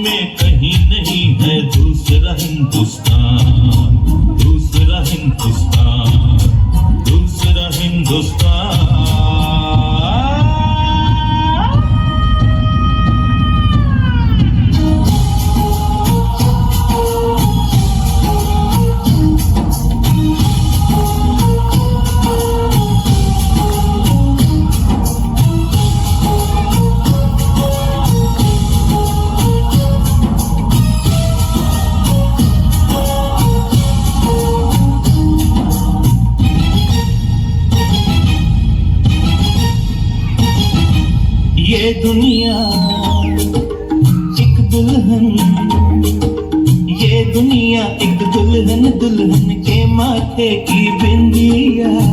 में कहीं नहीं है दूसरा हिंदुस्तान, दूसरा हिंदुस्तान, दूसरा हिंदुस्तान। ये दुनिया एक दुल्हन, ये दुनिया एक दुल्हन, दुल्हन के माथे की बिंदिया।